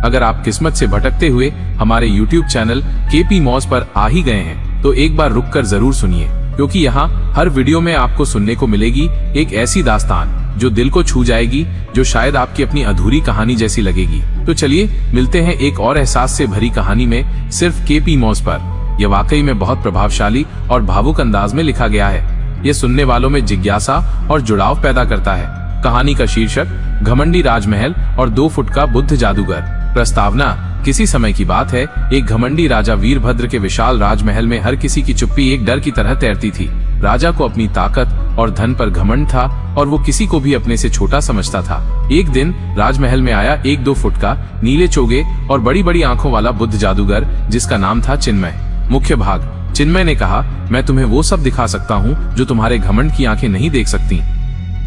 अगर आप किस्मत से भटकते हुए हमारे YouTube चैनल केपी मॉज पर आ ही गए हैं तो एक बार रुककर जरूर सुनिए, क्योंकि यहाँ हर वीडियो में आपको सुनने को मिलेगी एक ऐसी दास्तान जो दिल को छू जाएगी, जो शायद आपकी अपनी अधूरी कहानी जैसी लगेगी। तो चलिए मिलते हैं एक और एहसास से भरी कहानी में, सिर्फ केपी मॉज पर। यह वाकई में बहुत प्रभावशाली और भावुक अंदाज में लिखा गया है। यह सुनने वालों में जिज्ञासा और जुड़ाव पैदा करता है। कहानी का शीर्षक घमंडी राजमहल और 2 फुट का बुद्ध जादूगर। प्रस्तावना: किसी समय की बात है, एक घमंडी राजा वीरभद्र के विशाल राजमहल में हर किसी की चुप्पी एक डर की तरह तैरती थी। राजा को अपनी ताकत और धन पर घमंड था और वो किसी को भी अपने से छोटा समझता था। एक दिन राजमहल में आया एक 2 फुट का, नीले चोगे और बड़ी बड़ी आंखों वाला बुद्ध जादूगर, जिसका नाम था चिन्मय। मुख्य भाग: चिन्मय ने कहा, मैं तुम्हें वो सब दिखा सकता हूँ जो तुम्हारे घमंड की आंखें नहीं देख सकती।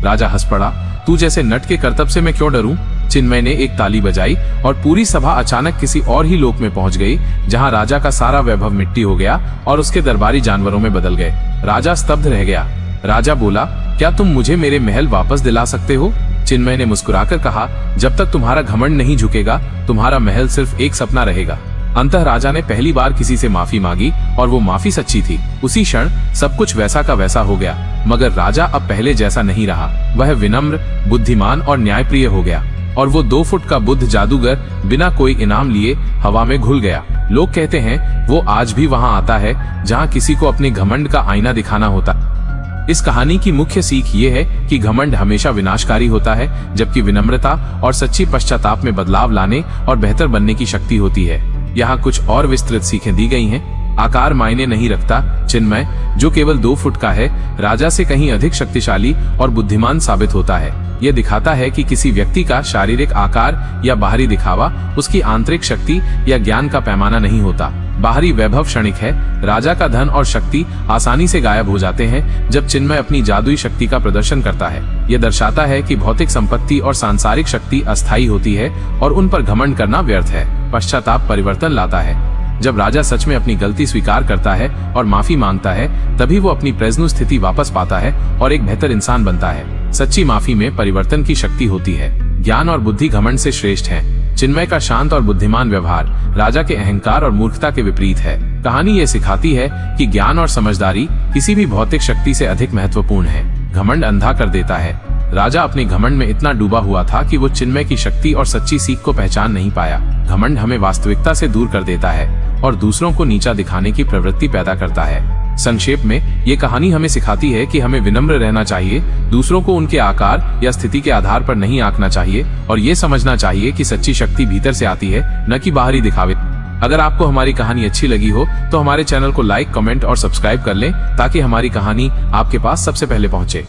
राजा हंस पड़ा, तू जैसे नट के करतब से मैं क्यों डरूं? चिन्मय ने एक ताली बजाई और पूरी सभा अचानक किसी और ही लोक में पहुंच गई, जहां राजा का सारा वैभव मिट्टी हो गया और उसके दरबारी जानवरों में बदल गए। राजा स्तब्ध रह गया। राजा बोला, क्या तुम मुझे मेरे महल वापस दिला सकते हो? चिन्मय ने मुस्कुराकर कहा, जब तक तुम्हारा घमंड नहीं झुकेगा, तुम्हारा महल सिर्फ एक सपना रहेगा। अंततः राजा ने पहली बार किसी से माफी मांगी और वो माफी सच्ची थी। उसी क्षण सब कुछ वैसा का वैसा हो गया, मगर राजा अब पहले जैसा नहीं रहा। वह विनम्र, बुद्धिमान और न्यायप्रिय हो गया और वो 2 फुट का बुद्ध जादूगर बिना कोई इनाम लिए हवा में घुल गया। लोग कहते हैं वो आज भी वहां आता है जहां किसी को अपने घमंड का आईना दिखाना होता। इस कहानी की मुख्य सीख ये है कि घमंड हमेशा विनाशकारी होता है, जबकि विनम्रता और सच्ची पश्चाताप में बदलाव लाने और बेहतर बनने की शक्ति होती है। यहाँ कुछ और विस्तृत सीखें दी गई हैं। आकार मायने नहीं रखता। चिन्मय, जो केवल 2 फुट का है, राजा से कहीं अधिक शक्तिशाली और बुद्धिमान साबित होता है। यह दिखाता है कि किसी व्यक्ति का शारीरिक आकार या बाहरी दिखावा उसकी आंतरिक शक्ति या ज्ञान का पैमाना नहीं होता। बाहरी वैभव क्षणिक है। राजा का धन और शक्ति आसानी से गायब हो जाते हैं जब चिन्मय अपनी जादुई शक्ति का प्रदर्शन करता है। यह दर्शाता है कि भौतिक संपत्ति और सांसारिक शक्ति अस्थायी होती है और उन पर घमंड करना व्यर्थ है। पश्चाताप परिवर्तन लाता है। जब राजा सच में अपनी गलती स्वीकार करता है और माफी मांगता है, तभी वो अपनी प्रज्ञ स्थिति वापस पाता है और एक बेहतर इंसान बनता है। सच्ची माफी में परिवर्तन की शक्ति होती है। ज्ञान और बुद्धि घमंड से श्रेष्ठ है। चिन्मय का शांत और बुद्धिमान व्यवहार राजा के अहंकार और मूर्खता के विपरीत है। कहानी ये सिखाती है कि ज्ञान और समझदारी किसी भी भौतिक शक्ति से अधिक महत्वपूर्ण है। घमंड अंधा कर देता है। राजा अपने घमंड में इतना डूबा हुआ था कि वो चिन्मय की शक्ति और सच्ची सीख को पहचान नहीं पाया। घमंड हमें वास्तविकता से दूर कर देता है और दूसरों को नीचा दिखाने की प्रवृत्ति पैदा करता है। संक्षेप में ये कहानी हमें सिखाती है कि हमें विनम्र रहना चाहिए, दूसरों को उनके आकार या स्थिति के आधार पर नहीं आंकना चाहिए और ये समझना चाहिए कि सच्ची शक्ति भीतर से आती है, न कि बाहरी दिखावे। अगर आपको हमारी कहानी अच्छी लगी हो तो हमारे चैनल को लाइक, कमेंट और सब्सक्राइब कर लें, ताकि हमारी कहानी आपके पास सबसे पहले पहुंचे।